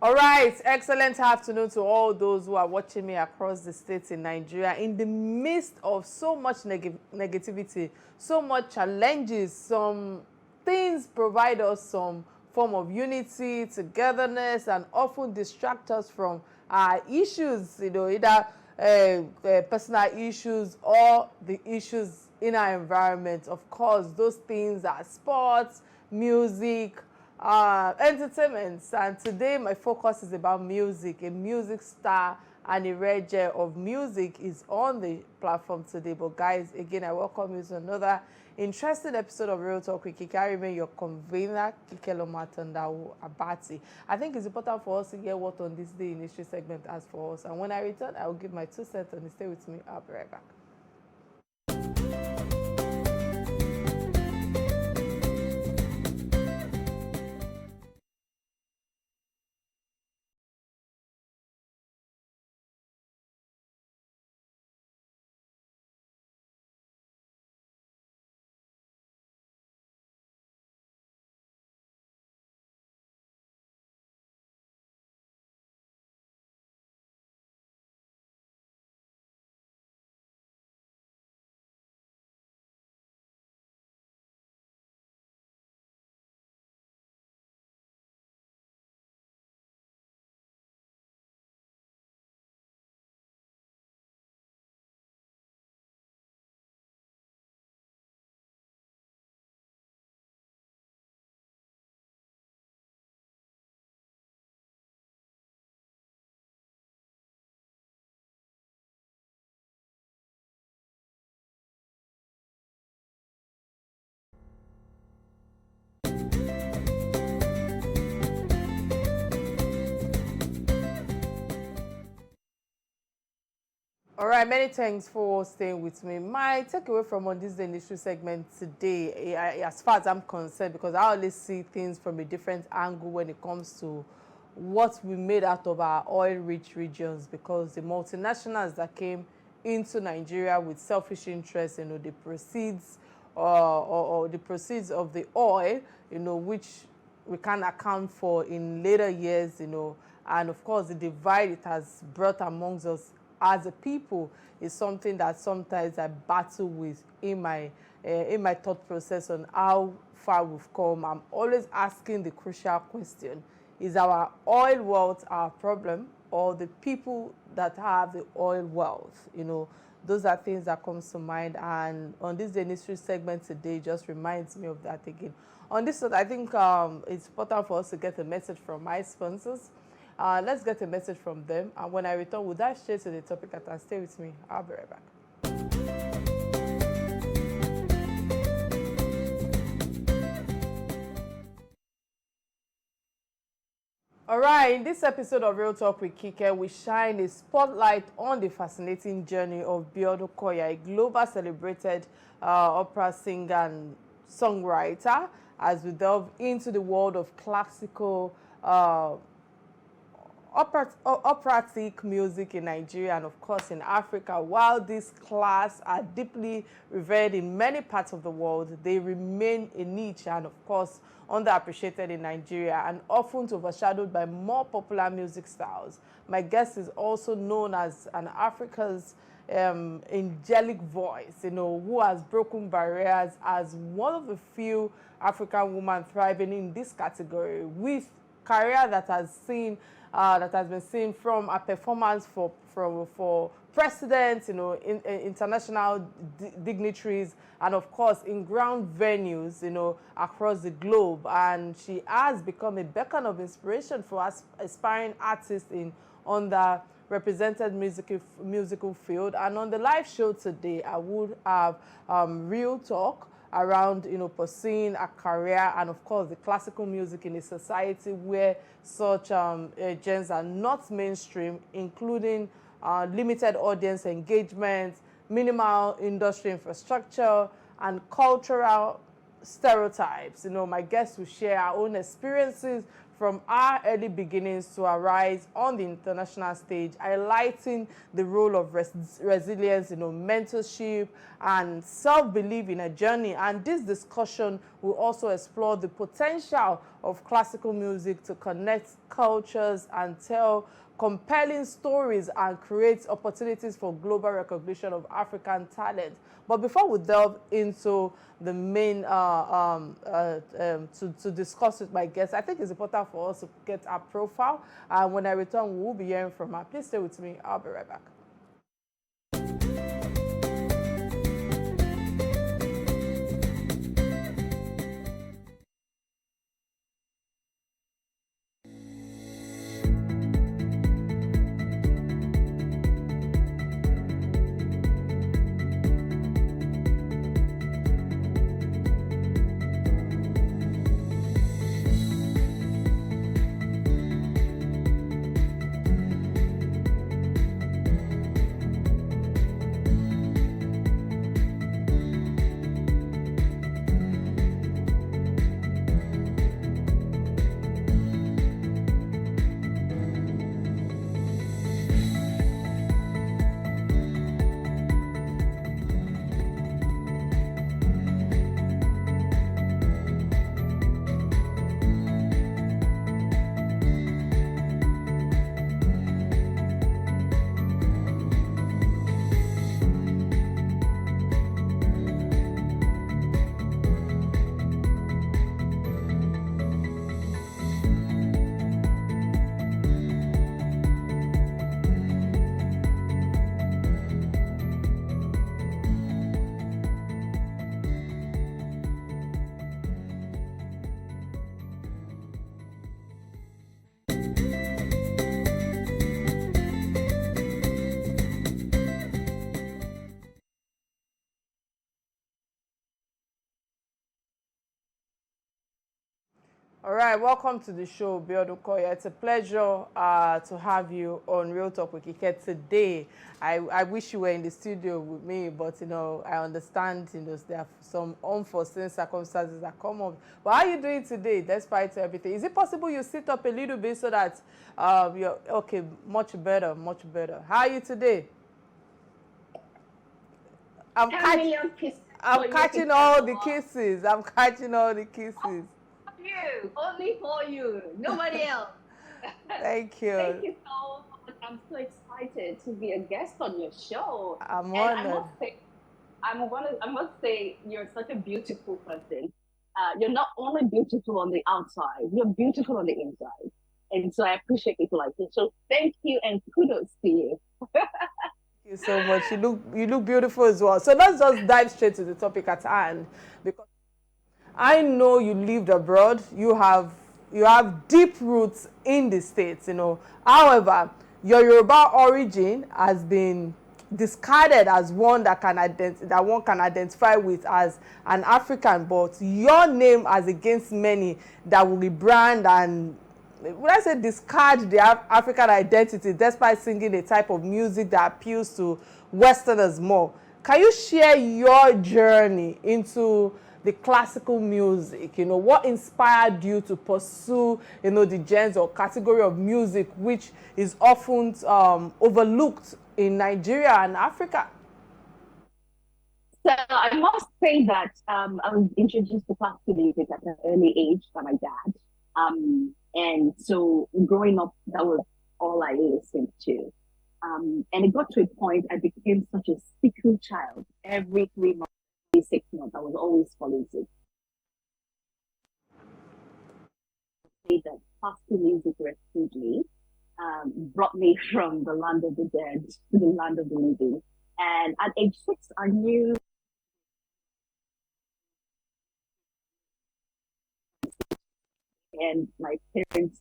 All right, excellent afternoon to all those who are watching me across the states in Nigeria. In the midst of so much negativity, so much challenges, some things provide us some form of unity, togetherness, and often distract us from our issues, either personal issues or the issues in our environment. Of course, those things are sports, music, entertainments, and today my focus is about music. A music star and a reggae of music is on the platform today. But guys, again, I welcome you to another interesting episode of Real Talk with Kike. I remain your convener, Kike Atanda-Owo. I think it's important for us to hear what on this day in history segment has for us, and when I return, I will give my 2 cents and stay with me. I'll be right back. All right, many thanks for staying with me. My takeaway from on this initial segment today, as far as I'm concerned, because I always see things from a different angle when it comes to what we made out of our oil-rich regions, because the multinationals that came into Nigeria with selfish interests, the proceeds or the proceeds of the oil, which we can account for in later years, and of course the divide it has brought amongst us as a people is something that sometimes I battle with in my thought process on how far we've come. I'm always asking the crucial question: is our oil wealth our problem, or the people that have the oil wealth? Those are things that comes to mind. And on this history segment today just reminds me of that again. On this note, I think it's important for us to get a message from my sponsors. Let's get a message from them, and when I return, we'll dive straight to the topic at hand. Stay with me. I'll be right back. All right, in this episode of Real Talk with Kike, we shine a spotlight on the fascinating journey of Biodun Koya, a global celebrated opera singer and songwriter, as we delve into the world of classical operatic music in Nigeria and of course in Africa. While these class are deeply revered in many parts of the world, they remain a niche and of course underappreciated in Nigeria and often overshadowed by more popular music styles. My guest is also known as an Africa's angelic voice, who has broken barriers as one of the few African women thriving in this category, with career that has been seen from a performance for presidents, international dignitaries, and of course in ground venues, across the globe. And she has become a beacon of inspiration for aspiring artists in underrepresented musical field. And on the live show today, I would have real talk around pursuing a career and of course the classical music in a society where such genres are not mainstream, including limited audience engagement, minimal industry infrastructure, and cultural stereotypes. My guests will share our own experiences from our early beginnings to arise on the international stage, highlighting the role of resilience, mentorship and self-belief in a journey. And this discussion will also explore the potential of classical music to connect cultures and tell compelling stories and create opportunities for global recognition of African talent. But before we delve into the main to discuss with my guests, I think it's important for us to get our profile. And when I return, we'll be hearing from her. Please stay with me. I'll be right back. All right, welcome to the show, Biodun Koya. It's a pleasure to have you on Real Talk with Kike today. I wish you were in the studio with me, but I understand there are some unforeseen circumstances that come up. But how are you doing today, despite everything? Is it possible you sit up a little bit so that you're okay? Much better, much better. How are you today? I'm catching all the kisses. I'm catching all the kisses. You, only for you, nobody else. Thank you. Thank you so much. I'm so excited to be a guest on your show. I'm honored. I must say, you're such a beautiful person. You're not only beautiful on the outside, you're beautiful on the inside. And so I appreciate people like you. So thank you and kudos to you. Thank you so much. You look beautiful as well. So let's just dive straight to the topic at hand, because I know you lived abroad. You have deep roots in the States, However, your Yoruba origin has been discarded as one that one can identify with as an African, but your name as against many that will rebrand and, when I say discard the African identity, despite singing a type of music that appeals to Westerners more. Can you share your journey into the classical music? What inspired you to pursue, the genre or category of music which is often overlooked in Nigeria and Africa? So I must say that I was introduced to classical music at an early age by my dad. And so growing up, that was all I listened to. And it got to a point I became such a sickly child. Every 3 months, 6 months, I was always falling sick. That classical music rescued me, brought me from the land of the dead to the land of the living. And at age 6, I knew and my parents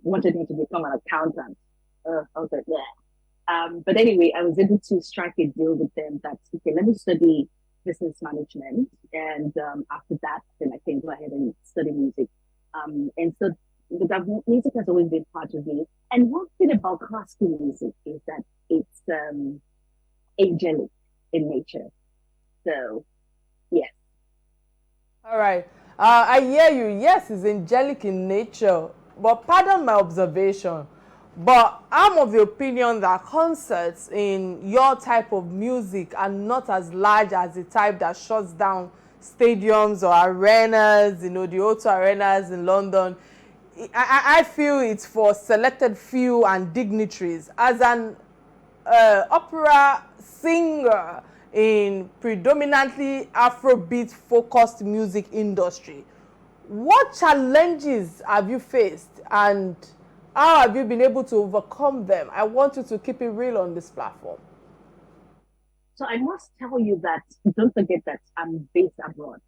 wanted me to become an accountant. I was like, yeah. But anyway, I was able to strike a deal with them that, okay, let me study business management. And after that, then I can go ahead and study music. And so music has always been part of me. And one thing about classical music is that it's angelic in nature. So, yes. All right. I hear you. Yes, it's angelic in nature, but pardon my observation. But I'm of the opinion that concerts in your type of music are not as large as the type that shuts down stadiums or arenas, the O2 arenas in London. I feel it's for selected few and dignitaries. As an opera singer in predominantly Afrobeat focused music industry, what challenges have you faced and how have you been able to overcome them? I want you to keep it real on this platform. So I must tell you that don't forget that I'm based abroad,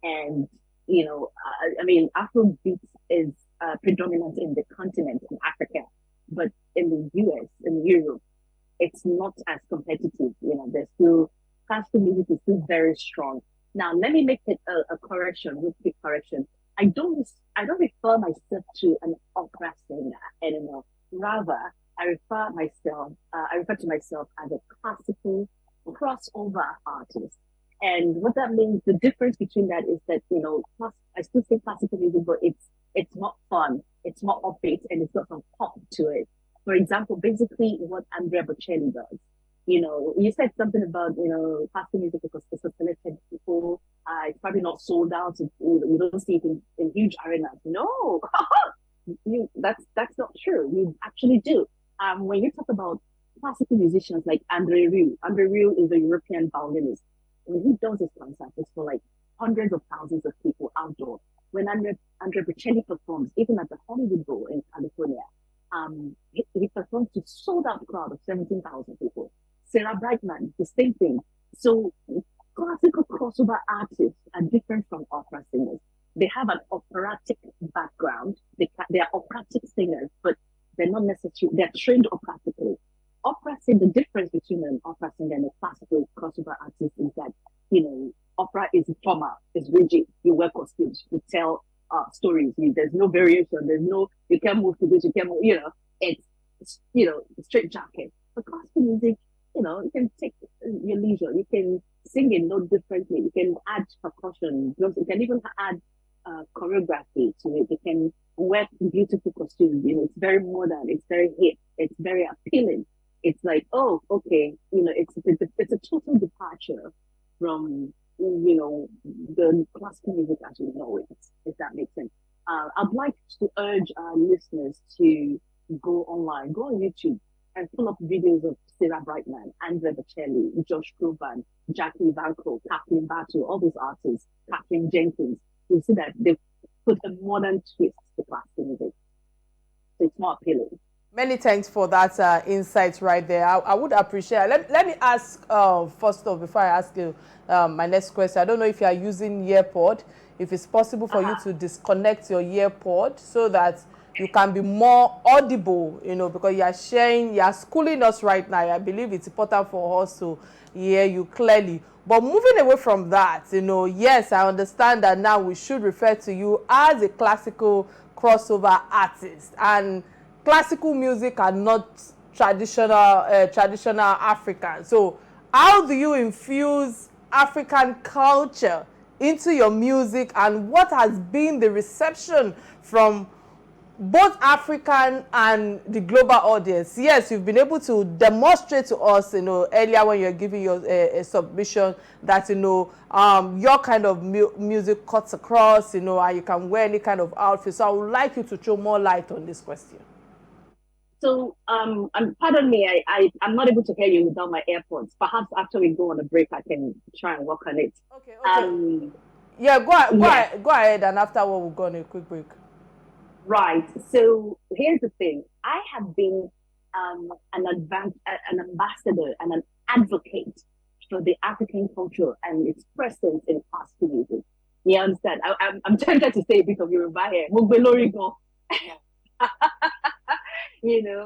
and I mean, Afrobeat is predominant in the continent in Africa, but in the US, in Europe, it's not as competitive. There's still classical music is still very strong. Now, let me make it a correction, real quick correction. I don't refer myself to an opera singer anymore. Rather, I refer to myself as a classical crossover artist. And what that means, the difference between that is that, I still say classical music, but it's more fun, it's more upbeat, and it's got some pop to it. For example, basically what Andrea Bocelli does. You said something about, classical music because it's a selected people. It's probably not sold out. You don't see it in huge arenas. No, that's not true. You actually do. When you talk about classical musicians like Andre Rieu is a European violinist. When he does his concerts, it's for like hundreds of thousands of people outdoor. When Andre Bocelli performs, even at the Hollywood Bowl in California, he performs to sold out crowd of 17,000 people. Sarah Brightman, the same thing. So classical crossover artists are different from opera singers. They have an operatic background. They are operatic singers, but they're not necessarily, they're trained operatically. Opera singer, the difference between an opera singer and a classical crossover artist is that, opera is formal, is rigid. You wear costumes, you tell stories. There's no variation. You can't move to this, you can't move, it's straight jacket. But classical music, you can take your leisure. You can sing it note differently. You can add percussion. You can even add choreography to it. You can wear beautiful costumes. It's very modern. It's very hip. It's very appealing. It's like, oh, okay, it's a total departure from the classical music as we know it, if that makes sense. I'd like to urge our listeners to go online, go on YouTube, and pull up videos of Sarah Brightman, Andrea Bocelli, Josh Groban, Jackie Vanko, Kathleen Battle, all those artists, Kathleen Jenkins. You'll see that they've put a modern twist to classical music. So it's more appealing. Many thanks for that insight right there. I would appreciate it. Let me ask first off, before I ask you my next question. I don't know if you are using earpod, if it's possible for you to disconnect your earpod so that you can be more audible, because you are schooling us right now. I believe it's important for us to hear you clearly. But moving away from that, yes, I understand that now we should refer to you as a classical crossover artist. And classical music are not traditional African. So how do you infuse African culture into your music, and what has been the reception from both African and the global audience? Yes, you've been able to demonstrate to us, earlier when you're giving your a submission that, your kind of music cuts across, and you can wear any kind of outfit. So I would like you to throw more light on this question. So, pardon me, I'm not able to hear you without my AirPods. Perhaps after we go on a break, I can try and work on it. Okay. Yeah, go ahead, and afterward we'll go on a quick break. Right. So here's the thing. I have been an ambassador and an advocate for the African culture and its presence in classical music. You understand? I'm tempted to say a bit of Yoruba here.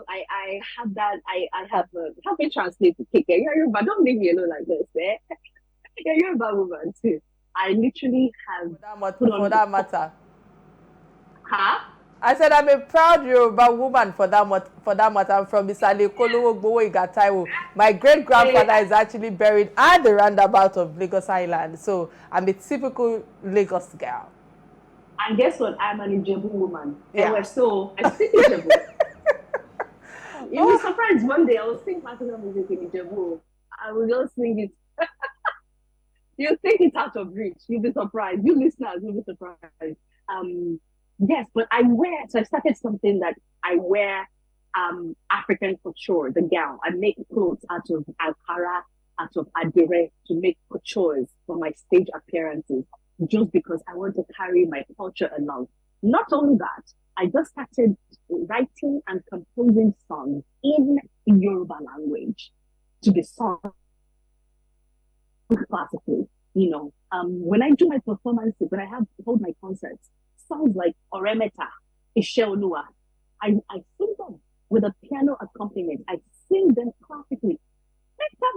I have that. I have help me translate to Kike. Yoruba, don't leave me alone like this, eh? You're Yoruba woman too. I literally have for that matter. Huh? I said I'm a proud Yoruba woman for that matter. I'm from Isale Kolowo Gbowo Igataiwo. My great grandfather is actually buried at the roundabout of Lagos Island, so I'm a typical Lagos girl. And guess what? I'm an Ijebu woman. Yeah. So I speak Ijebu. You'll be Oh, surprised one day I will sing classical music in Ijebu. I will just sing it. You'll think it's out of reach. You'll be surprised. You listeners will be surprised. Um, yes, but I wear, so I started something that I wear African couture, the gown. I make clothes out of Ankara, out of Adire to make coutures for my stage appearances, just because I want to carry my culture along. Not only that, I just started writing and composing songs in the Yoruba language to be sung classically. When I do my performances, when I hold my concerts, songs like Oremeta, Isheolua, I sing them with a piano accompaniment. I sing them classically. Stuff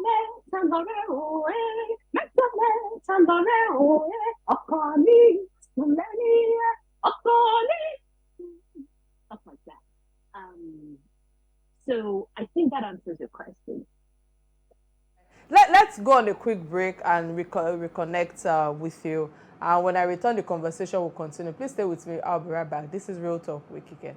like that. So I think that answers your question. let's go on a quick break and reconnect with you. And when I return, the conversation will continue. Please stay with me. I'll be right back. This is Real Talk with Kike.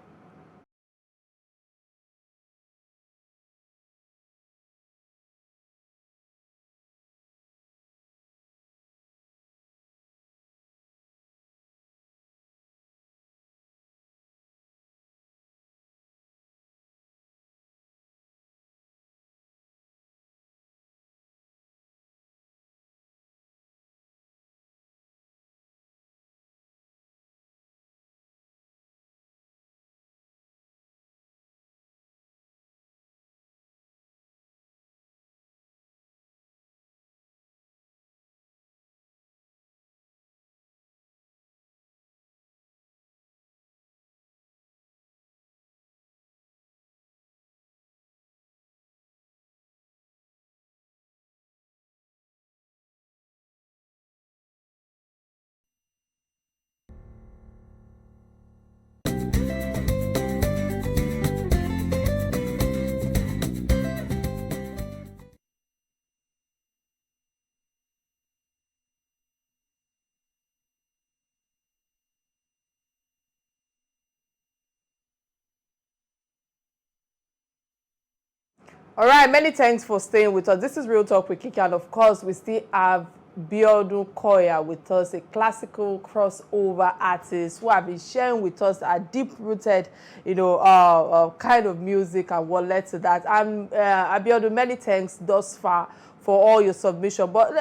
All right, many thanks for staying with us. This is Real Talk with Kike, and of course, we still have Biodun Koya with us, a classical crossover artist who have been sharing with us a deep-rooted, kind of music and what led to that. And Abiodun, many thanks thus far for all your submission. But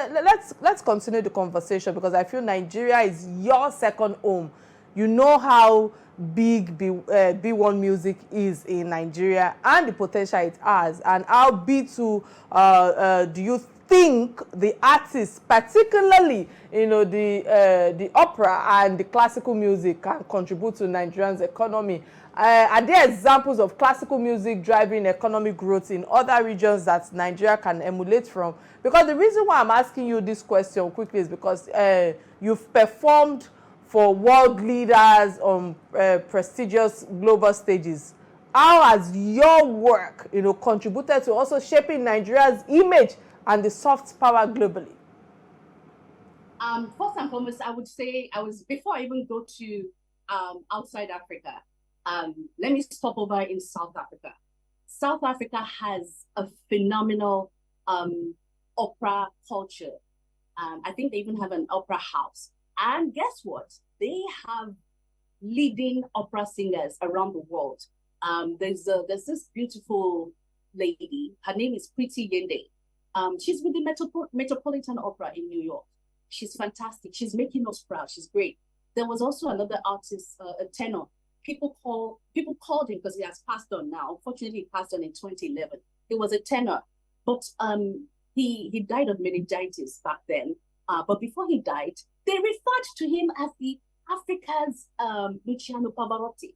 let's continue the conversation, because I feel Nigeria is your second home. You know how big B1 music is in Nigeria and the potential it has, and how B2 do you think the artists, particularly the opera and the classical music, can contribute to Nigerians' economy? Are there examples of classical music driving economic growth in other regions that Nigeria can emulate from? Because the reason why I'm asking you this question quickly is because you've performed for world leaders on prestigious global stages. How has your work, contributed to also shaping Nigeria's image and the soft power globally? First and foremost, I would say before I even go to outside Africa, let me stop over in South Africa. South Africa has a phenomenal opera culture. I think they even have an opera house. And guess what? They have leading opera singers around the world. There's this beautiful lady. Her name is Pretty Yende. She's with the Metropolitan Opera in New York. She's fantastic. She's making us proud. She's great. There was also another artist, a tenor. People called him because he has passed on now. Unfortunately, he passed on in 2011. He was a tenor, but he died of meningitis back then. But before he died, they referred to him as the Africa's Luciano Pavarotti.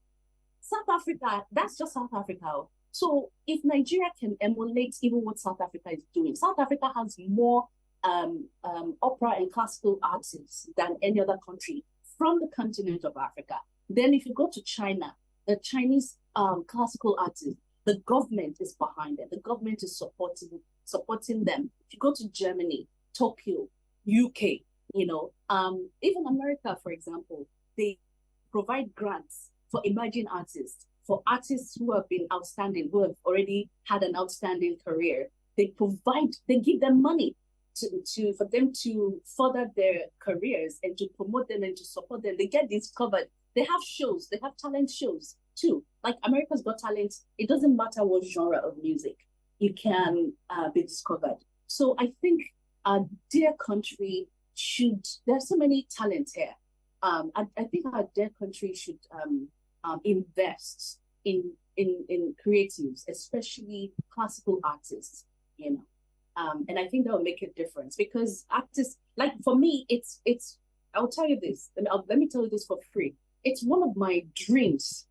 South Africa, that's just South Africa. So if Nigeria can emulate even what South Africa is doing, South Africa has more opera and classical artists than any other country from the continent of Africa. Then if you go to China, the Chinese classical artists, the government is behind them. The government is supporting them. If you go to Germany, Tokyo, UK, even America, for example, they provide grants for emerging artists, for artists who have been outstanding, who have already had an outstanding career. They give them money for them to further their careers and to promote them and to support them. They get discovered. They have shows, they have talent shows too. Like America's Got Talent, it doesn't matter what genre of music, you can be discovered. So I think our dear country there's so many talents here. I think our dear country should invest in creatives, especially classical artists, and I think that will make a difference, because artists, like for me, it's I'll tell you this, let me tell you this for free. It's one of my dreams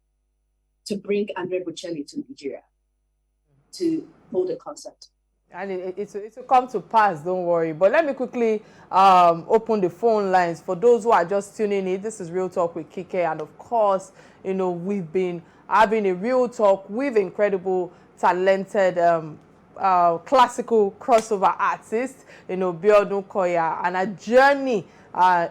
to bring Andre Bocelli to Nigeria to hold a concert. And it will come to pass, don't worry. But let me quickly open the phone lines for those who are just tuning in. This is Real Talk with Kike, and of course, we've been having a real talk with incredible, talented classical crossover artist, Biodun Koya, and a journey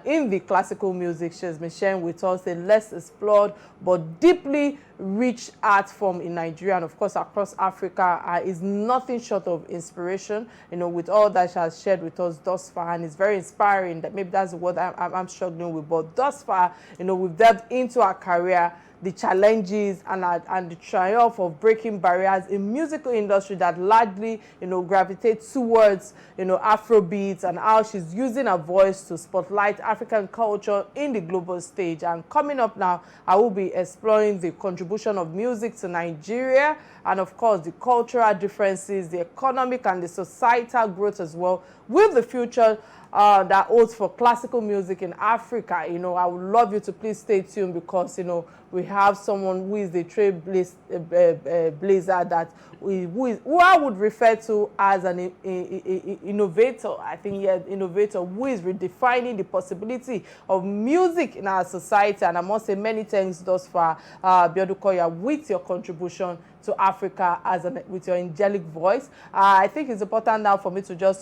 in the classical music she's been sharing with us, a less explored but deeply rich art form in Nigeria and of course across Africa, is nothing short of inspiration, with all that she has shared with us thus far, and it's very inspiring. That maybe that's what I'm struggling with, but thus far, we've delved into our career, the challenges and the triumph of breaking barriers in musical industry that largely, gravitates towards, Afrobeats, and how she's using her voice to spotlight African culture in the global stage. And coming up now, I will be exploring the contribution of music to Nigeria, and of course the cultural differences, the economic and the societal growth as well, with the future that holds for classical music in Africa. I would love you to please stay tuned, because we have someone who is the trailblazer that who I would refer to as an innovator. I think innovator who is redefining the possibility of music in our society. And I must say many thanks thus far, Biodun Koya, with your contribution to Africa with your angelic voice. I think it's important now for me to just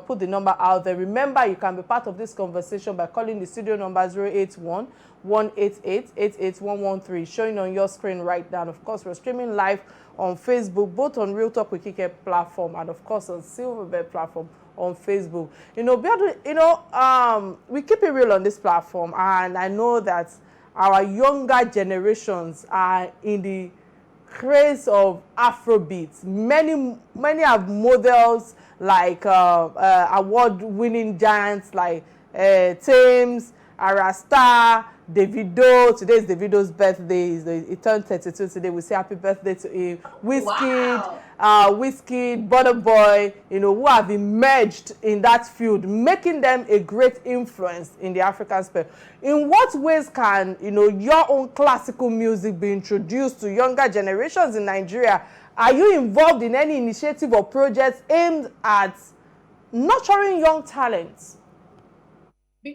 put the number out there. Remember, you can be part of this conversation by calling the studio number 081-188-88113, showing on your screen right now. And of course, we're streaming live on Facebook, both on Real Talk with Kike platform and of course on Silverbird platform on Facebook. We keep it real on this platform, and I know that our younger generations are in the craze of Afrobeats. Many have models like award-winning giants like Thames, Arasta, Davido. Today is Davido's birthday. He turned 32 today. We say happy birthday to him. Wizkid, Burna Boy, who have emerged in that field, making them a great influence in the African space. In what ways can, your own classical music be introduced to younger generations in Nigeria? Are you involved in any initiative or projects aimed at nurturing young talents?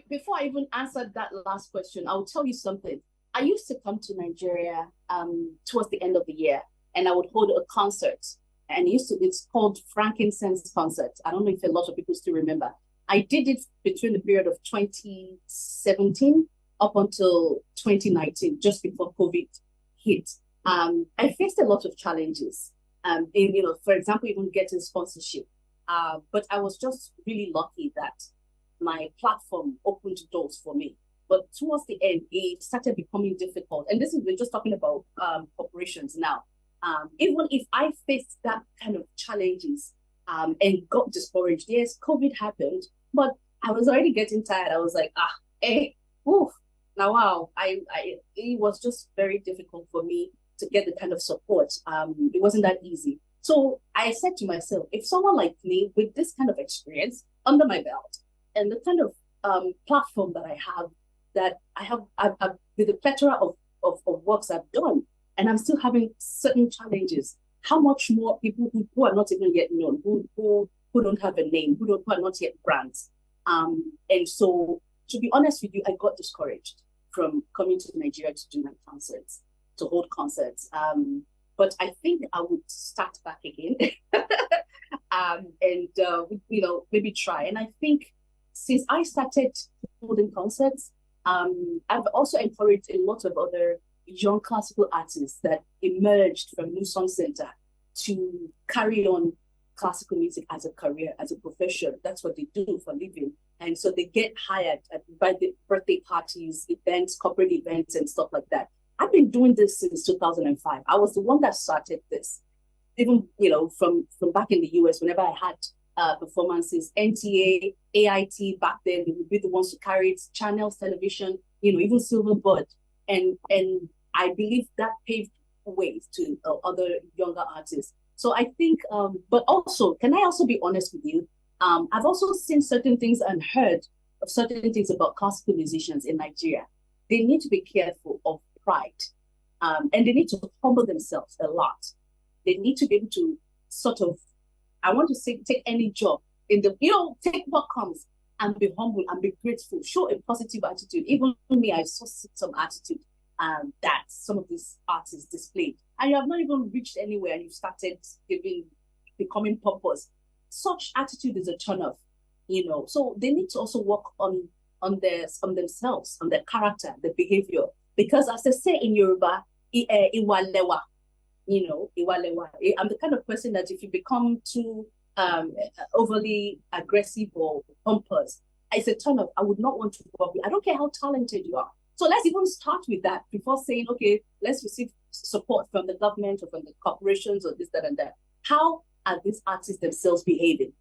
Before I even answer that last question, I'll tell you something. I used to come to Nigeria towards the end of the year, and I would hold a concert. And it's called Frankincense Concert. I don't know if a lot of people still remember. I did it between the period of 2017 up until 2019, just before COVID hit. I faced a lot of challenges, for example, even getting sponsorship. But I was just really lucky that my platform opened doors for me. But towards the end, it started becoming difficult. And we're just talking about corporations now. Even if I faced that kind of challenges and got discouraged, yes, COVID happened, but I was already getting tired. I was like, now wow, it was just very difficult for me to get the kind of support. It wasn't that easy. So I said to myself, if someone like me with this kind of experience under my belt and the kind of platform that I've with the plethora of works I've done, and I'm still having certain challenges, how much more people who are not even yet known, who don't have a name, who are not yet brands. And so, to be honest with you, I got discouraged from coming to Nigeria to do my concerts, to hold concerts. But I think I would start back again and maybe try. And I think since I started holding concerts, I've also encouraged a lot of other young classical artists that emerged from New Song Center to carry on classical music as a career, as a profession. That's what they do for a living. And so they get hired at birthday parties, events, corporate events, and stuff like that. I've been doing this since 2005. I was the one that started this. Even, from back in the US, whenever I had performances, NTA, AIT back then, they would be the ones who carried channels, television, even Silverbird. And I believe that paved ways to other younger artists. So I think, but also, can I also be honest with you? I've also seen certain things and heard of certain things about classical musicians in Nigeria. They need to be careful of pride, and they need to humble themselves a lot. They need to be able to sort of, I want to say, take any job in the, take what comes and be humble and be grateful, show a positive attitude. Even me, I saw some attitude that some of these artists displayed. And you have not even reached anywhere and you've started becoming pompous. Such attitude is a turn off, So they need to also work on themselves, on their character, their behavior. Because as they say in Yoruba, iwalewa, iwalewa. I'm the kind of person that if you become too overly aggressive or pompous, it's a turn off. I would not want to work with you. I don't care how talented you are. So let's even start with that before saying, okay, let's receive support from the government or from the corporations or this, that, and that. How are these artists themselves behaving?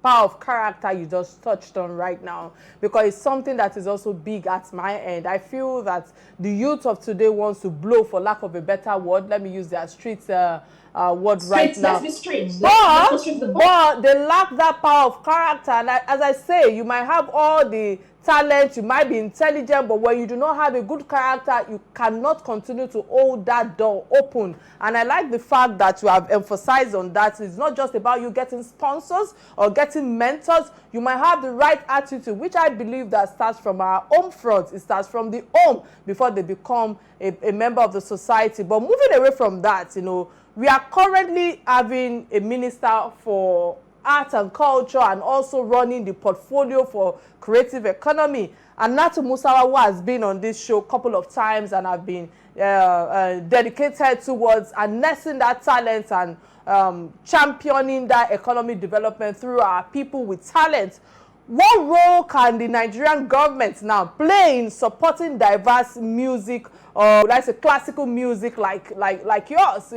Power of character you just touched on right now, because it's something that is also big at my end. I feel that the youth of today wants to blow, for lack of a better word. Let me use their street word right now. But they lack that power of character. And as I say, you might have all the talent, you might be intelligent, but when you do not have a good character, you cannot continue to hold that door open. And I like the fact that you have emphasized on that. It's not just about you getting sponsors or getting mentors. You might have the right attitude, which I believe that starts from our home front. It starts from the home before they become a member of the society. But moving away from that, we are currently having a minister for art and culture and also running the portfolio for creative economy. And Natu Musawa has been on this show a couple of times and have been dedicated towards harnessing that talent and championing that economic development through our people with talent. What role can the Nigerian government now play in supporting diverse music, or let's say classical music like yours?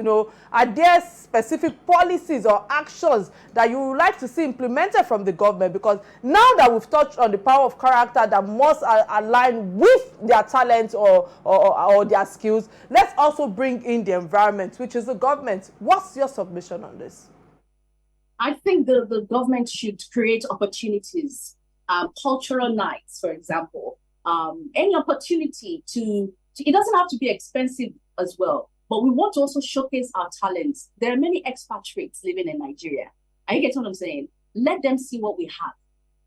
Are there specific policies or actions that you would like to see implemented from the government? Because now that we've touched on the power of character that must align with their talent or their skills, let's also bring in the environment, which is the government. What's your submission on this? I think the government should create opportunities, cultural nights, for example, any opportunity to, it doesn't have to be expensive as well, but we want to also showcase our talents. There are many expatriates living in Nigeria. Are you getting what I'm saying? Let them see what we have.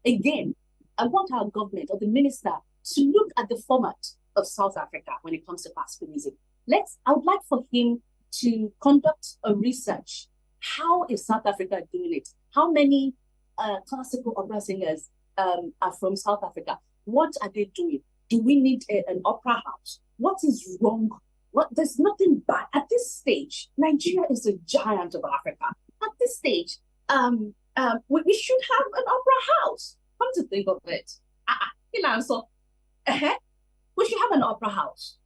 Again, I want our government or the minister to look at the format of South Africa when it comes to classical music. I would like for him to conduct a research. How is South Africa doing it? How many classical opera singers are from South Africa? What are they doing? Do we need an opera house? What is wrong? There's nothing bad. At this stage, Nigeria is a giant of Africa. At this stage, we should have an opera house. Come to think of it. We should have an opera house.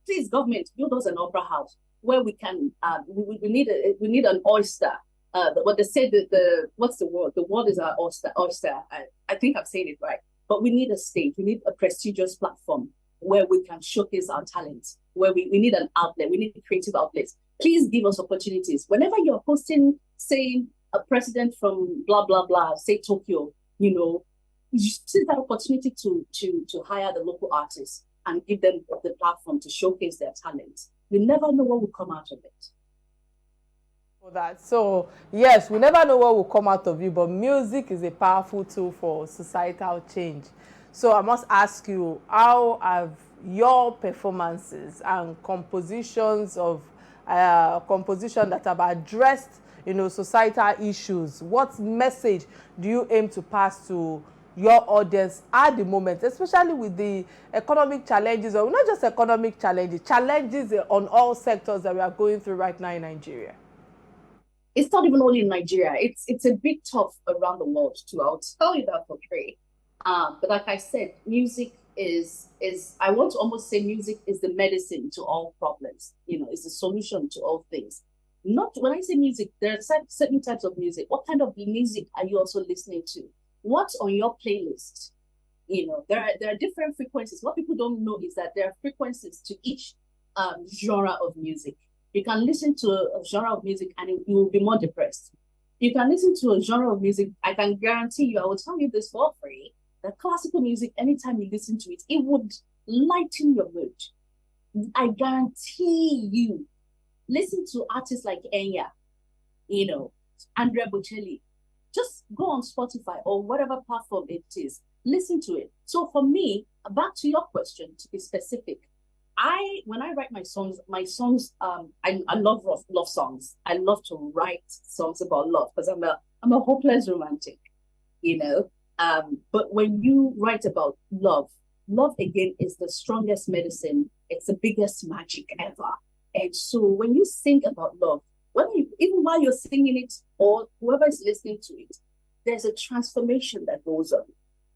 Please, government, build us an opera house where we can, we need an oyster. What they say, what's the word? The word is our oyster. I think I've said it right. But we need a stage. We need a prestigious platform where we can showcase our talents, where we need an outlet. We need creative outlets. Please give us opportunities. Whenever you're hosting, say, a president from blah, blah, blah, say Tokyo, you see that opportunity to hire the local artists and give them the platform to showcase their talents. You never know what will come out of it. For that. So, yes, we never know what will come out of you, but music is a powerful tool for societal change. So I must ask you, how have your performances and compositions of composition that have addressed societal issues? What message do you aim to pass to your audience at the moment, especially with the economic challenges, or not just economic challenges on all sectors that we are going through right now in Nigeria? It's not even only in Nigeria. It's a bit tough around the world too. I'll tell you that for free. But like I said, music is I want to almost say music is the medicine to all problems. It's the solution to all things. Not when I say music, there are certain types of music. What kind of music are you also listening to? What's on your playlist? There are different frequencies. What people don't know is that there are frequencies to each genre of music. You can listen to a genre of music and you will be more depressed. You can listen to a genre of music, I can guarantee you, I will tell you this for free, that classical music, anytime you listen to it, it would lighten your mood. I guarantee you. Listen to artists like Enya, Andrea Bocelli. Just go on Spotify or whatever platform it is. Listen to it. So for me, back to your question, to be specific, when I write my songs, I love love songs. I love to write songs about love because I'm a hopeless romantic, But when you write about love again is the strongest medicine. It's the biggest magic ever. And so when you think about love, even while you're singing it or whoever is listening to it, there's a transformation that goes on.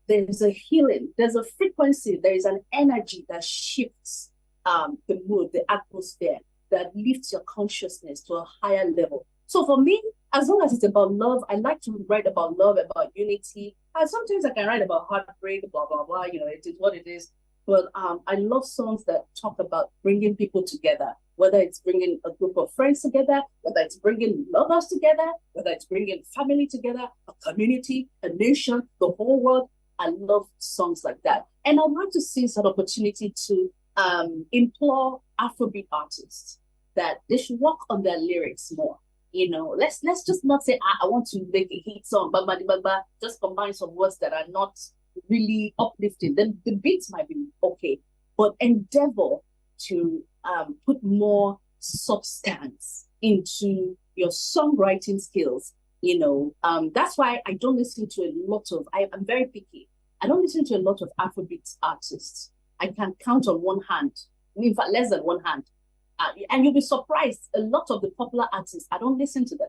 There's a healing. There's a frequency. There is an energy that shifts the mood, the atmosphere, that lifts your consciousness to a higher level. So for me, as long as it's about love, I like to write about love, about unity. And sometimes I can write about heartbreak, blah, blah, blah. It is what it is. But I love songs that talk about bringing people together, whether it's bringing a group of friends together, whether it's bringing lovers together, whether it's bringing family together, a community, a nation, the whole world. I love songs like that. And I'd like to seize an opportunity to implore Afrobeat artists that they should work on their lyrics more. Let's just not say, I want to make a hit song, but just combine some words that are not really uplifting. Then the beats might be okay, but endeavor to put more substance into your songwriting skills. That's why I don't listen to a lot of, I'm very picky. I don't listen to a lot of Afrobeat artists. I can count on one hand, in fact, less than one hand. And you'll be surprised, a lot of the popular artists, I don't listen to them.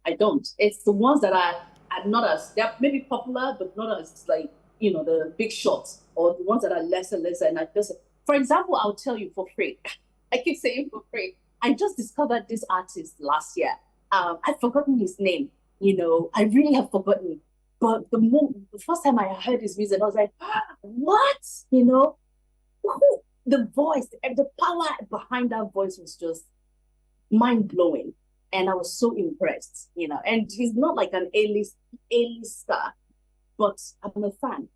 I don't. It's the ones that are not as, they're maybe popular, but not as the big shots, or the ones that are lesser. And I just, for example, I'll tell you for free. I keep saying for free. I just discovered this artist last year. I've forgotten his name. I really have forgotten. But the first time I heard his music, I was like, what? The voice, the power behind that voice was just mind-blowing. And I was so impressed, and he's not like an A-list star, but I'm a fan.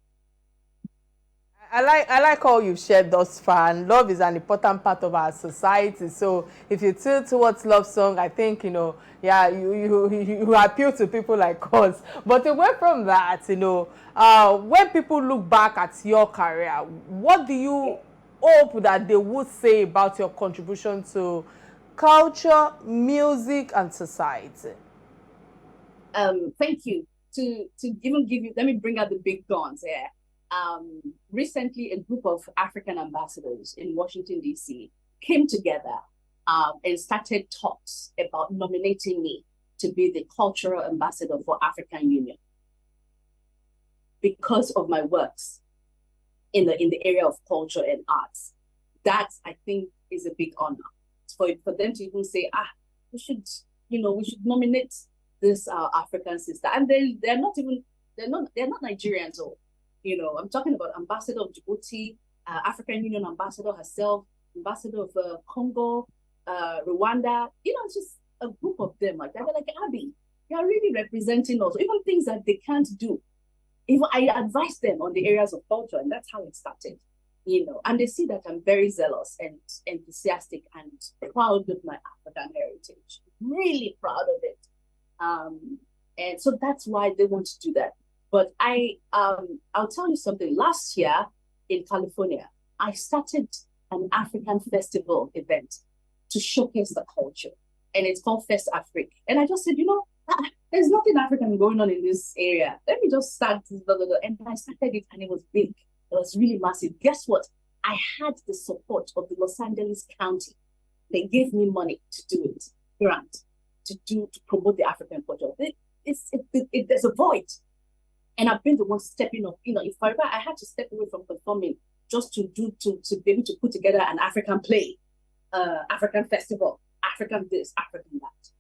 I like how you've shared thus far, and love is an important part of our society. So if you tilt towards love song, I think you appeal to people like us. But away from that, when people look back at your career, what do you hope that they would say about your contribution to culture, music, and society? Thank you. To even give you, let me bring out the big guns here. Recently, a group of African ambassadors in Washington, D.C. came together and started talks about nominating me to be the cultural ambassador for African Union because of my works in the area of culture and arts. That, I think, is a big honor for them to even say, we should nominate this African sister. And they're not Nigerians. I'm talking about Ambassador of Djibouti, African Union Ambassador herself, Ambassador of Congo, Rwanda. It's just a group of them like that. They're like, Abby, they are really representing us. Even things that they can't do. Even I advise them on the areas of culture, and that's how it started. And they see that I'm very zealous and enthusiastic and proud of my African heritage. Really proud of it. And so that's why they want to do that. But I'll tell you something. Last year in California, I started an African festival event to showcase the culture. and it's called First Africa. And I just said, there's nothing African going on in this area. Let me just start this, blah, blah, blah. And I started it, and it was big. It was really massive. Guess what? I had the support of the Los Angeles County. They gave me money to do it, grant, to promote the African culture. There's a void. And I've been the one stepping up. If I had to step away from performing just to be able to put together an African play, African festival, African this, African that.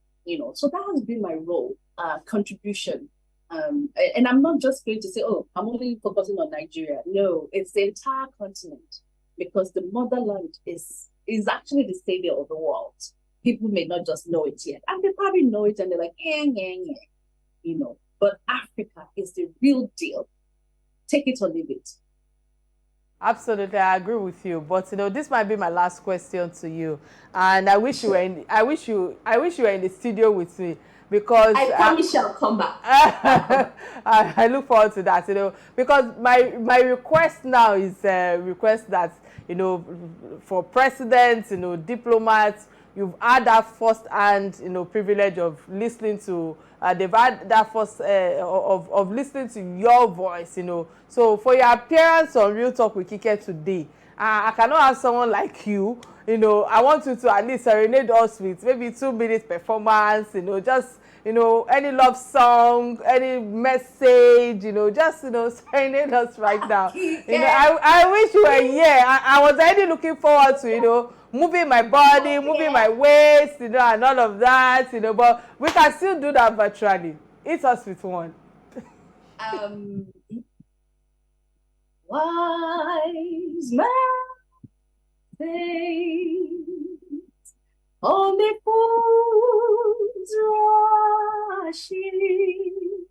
So that has been my role, contribution. And I'm not just going to say, oh, I'm only focusing on Nigeria. No, it's the entire continent, because the motherland is actually the savior of the world. People may not just know it yet, and they probably know it, and they're like, But Africa is the real deal. Take it or leave it. Absolutely, I agree with you. But this might be my last question to you, and I wish you were in the studio with me, because I promise I'll come back. I look forward to that. Because my request now is a request that for presidents, diplomats. You've had that first-hand, privilege of listening to. They've had that first of listening to your voice, So for your appearance on Real Talk with Kike today, I cannot have someone like you. I want you to at least serenade us with maybe 2-minute performance. Just any love song, any message. Just serenade us right now. I wish you were here. I was already looking forward to moving my body, moving my waist, and all of that, but we can still do that virtually. Hit us with one. Wise man say, on the fools rushing,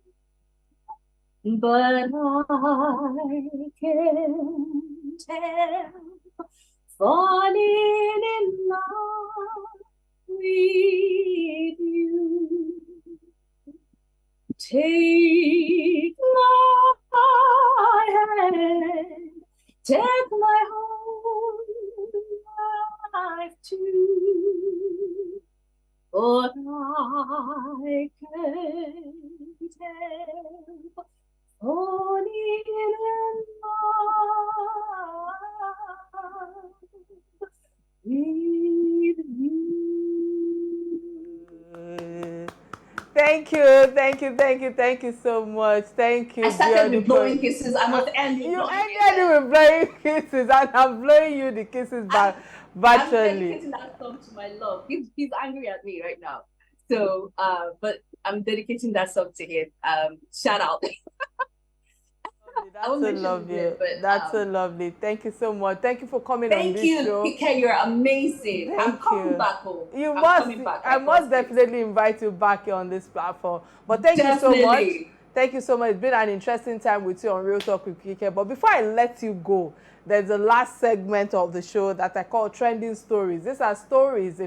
but I can tell, falling in love with you. Take my hand, take my whole life too, but I can tell, falling in love with you. Thank you so much. Thank you. I started with blowing kisses. I must end it. You ended with blowing kisses, and I'm blowing you the kisses back virtually. I'm dedicating that song to my love. He's angry at me right now. So, but I'm dedicating that song to him. Shout out. That's so lovely. That's so lovely. Thank you so much. Thank you for coming on this show. Thank you, Kike. You're amazing. I'm coming back home. I must definitely invite you back on this platform. But thank you so much. Thank you so much. It's been an interesting time with you on Real Talk with Kike. But before I let you go, there's the last segment of the show that I call Trending Stories. These are stories,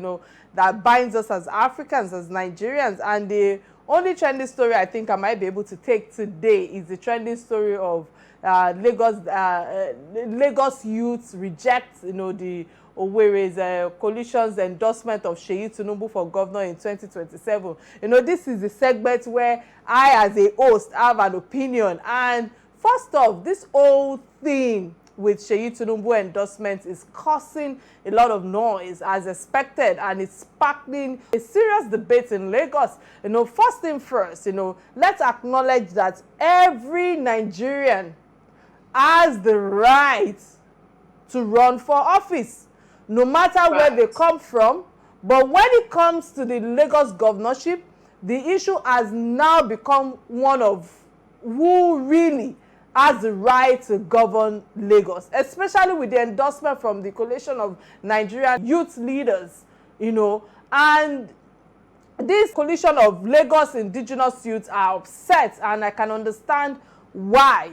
that binds us as Africans, as Nigerians, and the only trending story I think I might be able to take today is the trending story of Lagos youths reject, the Owerri's coalition's endorsement of Seyi Tinubu for governor in 2027. This is the segment where I, as a host, have an opinion. And first off, this whole thing with Seyi Tinubu endorsement is causing a lot of noise as expected, and it's sparking a serious debate in Lagos. First thing first, let's acknowledge that every Nigerian has the right to run for office, no matter where they come from. But when it comes to the Lagos governorship, the issue has now become one of who really has the right to govern Lagos, especially with the endorsement from the coalition of Nigerian youth leaders, and this coalition of Lagos indigenous youths are upset, and I can understand why.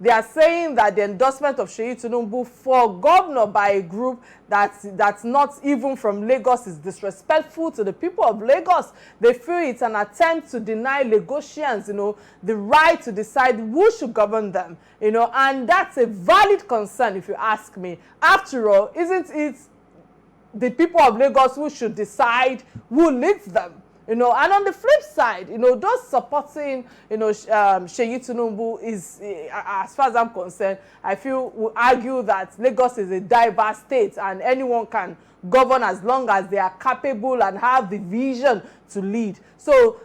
They are saying that the endorsement of Seyi Tinubu for governor by a group that's not even from Lagos is disrespectful to the people of Lagos. They feel it's an attempt to deny Lagosians, the right to decide who should govern them, and that's a valid concern if you ask me. After all, isn't it the people of Lagos who should decide who leads them. And on the flip side, those supporting, Seyi Tinubu is, as far as I'm concerned, I feel will argue that Lagos is a diverse state and anyone can govern as long as they are capable and have the vision to lead. So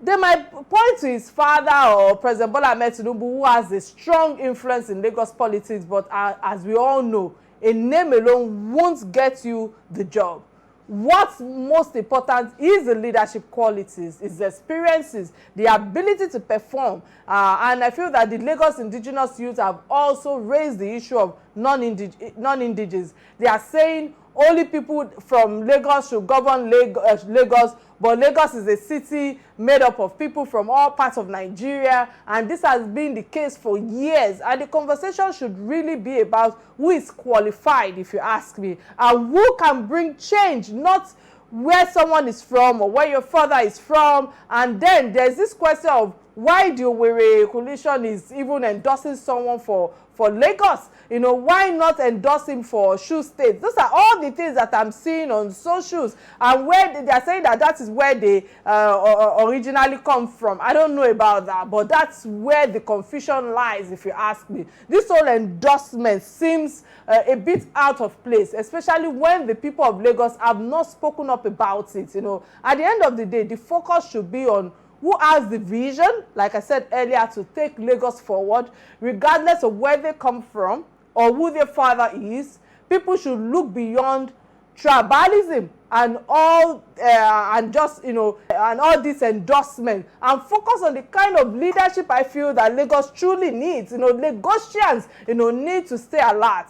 they might point to his father or President Bola Ahmed Tinubu, who has a strong influence in Lagos politics, but as we all know, a name alone won't get you the job. What's most important is the leadership qualities, is the experiences, the ability to perform. And I feel that the Lagos indigenous youth have also raised the issue of non-indigenous. They are saying only people from Lagos should govern Lagos, but Lagos is a city made up of people from all parts of Nigeria, and this has been the case for years. And the conversation should really be about who is qualified, if you ask me, and who can bring change, not where someone is from or where your father is from. And then there's this question of why the Owerri coalition is even endorsing someone for Lagos. Why not endorse him for Osun State? Those are all the things that I'm seeing on socials, and where they are saying that is where they originally come from. I don't know about that, but that's where the confusion lies, if you ask me. This whole endorsement seems a bit out of place, especially when the people of Lagos have not spoken up about it. At the end of the day, the focus should be on who has the vision, like I said earlier, to take Lagos forward, regardless of where they come from or who their father is. People should look beyond tribalism and all and all this endorsement, and focus on the kind of leadership I feel that Lagos truly needs. Lagosians need to stay alert,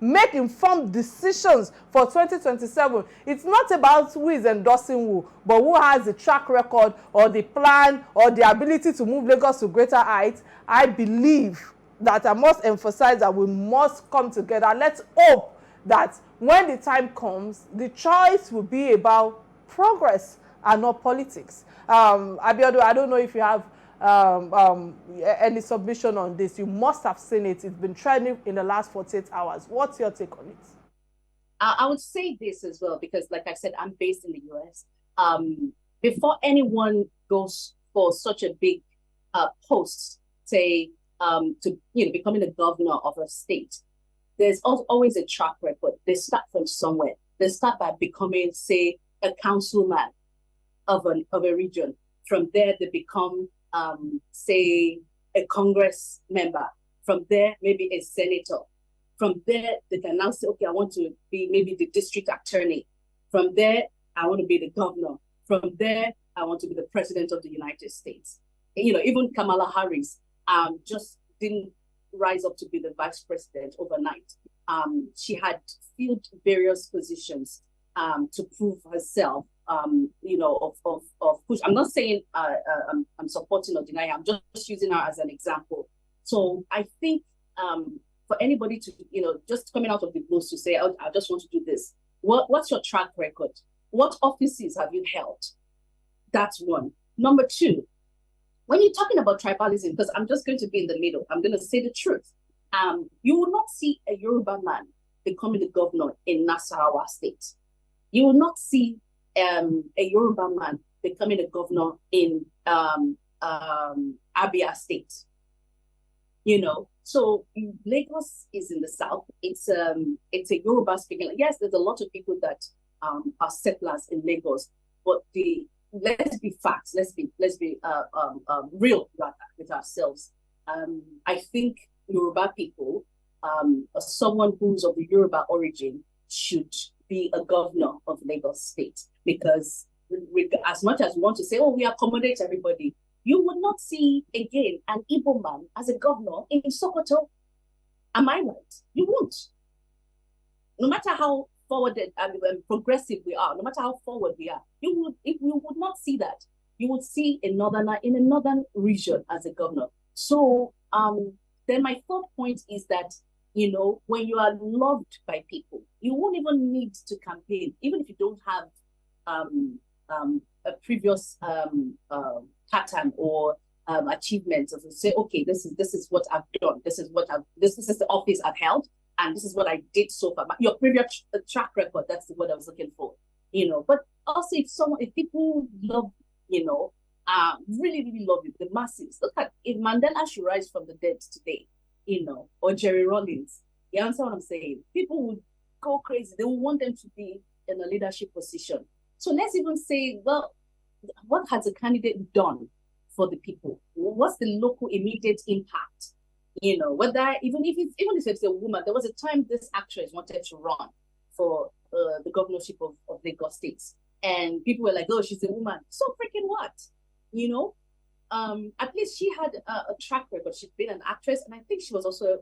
make informed decisions for 2027. It's not about who is endorsing who, but who has the track record or the plan or the ability to move Lagos to greater heights. I believe that I must emphasize that we must come together. Let's hope that when the time comes, the choice will be about progress and not politics. Abiodun, I don't know if you have any submission on this. You must have seen it. It's been trending in the last 48 hours. What's your take on it? I would say this as well, because like I said, I'm based in the US. Before anyone goes for such a big post, say, to becoming the governor of a state, there's always a track record. They start from somewhere. They start by becoming, say, a councilman of a region. From there, they become, say, a Congress member. From there, maybe a senator. From there, they can now say, okay, I want to be maybe the district attorney. From there, I want to be the governor. From there, I want to be the president of the United States. Even Kamala Harris just didn't rise up to be the vice president overnight. She had filled various positions to prove herself. Of push. I'm not saying I'm supporting or denying. I'm just using her as an example. So I think for anybody to just coming out of the blues to say, I just want to do this. What's your track record? What offices have you held? That's one. Number two, when you're talking about tribalism, because I'm just going to be in the middle, I'm going to say the truth. You will not see a Yoruba man becoming the governor in Nasarawa State. You will not see a Yoruba man becoming a governor in Abia State. So Lagos is in the south. It's a Yoruba speaking. Yes, there's a lot of people that are settlers in Lagos, but let's be facts. Let's be real rather with ourselves. I think Yoruba people, someone who's of the Yoruba origin, should be a governor of Lagos State, because as much as we want to say, we accommodate everybody, you would not see again an Igbo man as a governor in Sokoto. Am I right? You won't. No matter how forwarded and progressive we are, no matter how forward we are, you would not see that. You would see a northerner in a northern region as a governor. So then my third point is that, when you are loved by people, you won't even need to campaign, even if you don't have a previous pattern or achievements of say, okay, this is what I've done, this is the office I've held. and this is what I did so far. Your previous track record, that's the word I was looking for, But also, if people love, really, really love you, the masses. Look at if Mandela should rise from the dead today, or Jerry Rollins. You understand what I'm saying? People would go crazy. They would want them to be in a leadership position. So let's even say, well, what has the candidate done for the people? What's the local immediate impact? Whether even if it's a woman, there was a time this actress wanted to run for the governorship of Lagos State, and people were like, "Oh, she's a woman." So freaking what? At least she had a track record. She'd been an actress, and I think she was also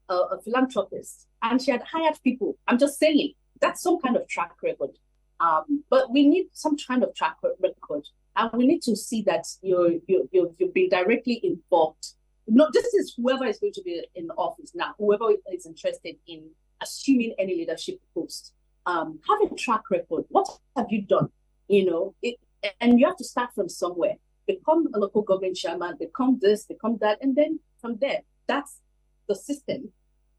a philanthropist, and she had hired people. I'm just saying that's some kind of track record. But we need some kind of track record, and we need to see that you've been directly involved. No, this is whoever is going to be in office now, whoever is interested in assuming any leadership post. Have a track record. What have you done? And you have to start from somewhere. Become a local government chairman, become this, become that, and then from there, that's the system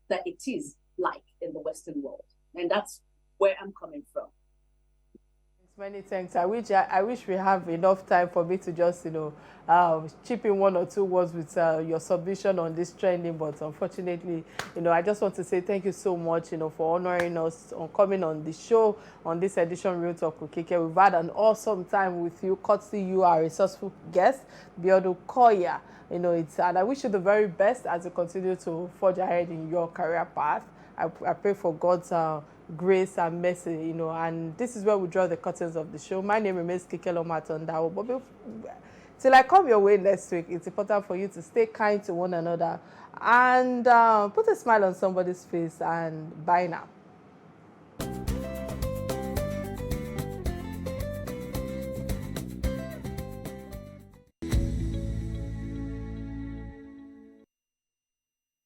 that it is like in the Western world. And that's where I'm coming from. Many thanks. I wish we have enough time for me to just chip in one or two words with your submission on this trending, but unfortunately, I just want to say thank you so much, for honoring us on coming on the show on this edition Real Talk with Kike. We've had an awesome time with you. Courtesy you are a resourceful guest, Biodo Koya. And I wish you the very best as you continue to forge ahead in your career path. I pray for God's grace and mercy, and this is where we draw the curtains of the show. My name remains Kike Atanda-Owo. But till I come your way next week, it's important for you to stay kind to one another and put a smile on somebody's face, and bye now.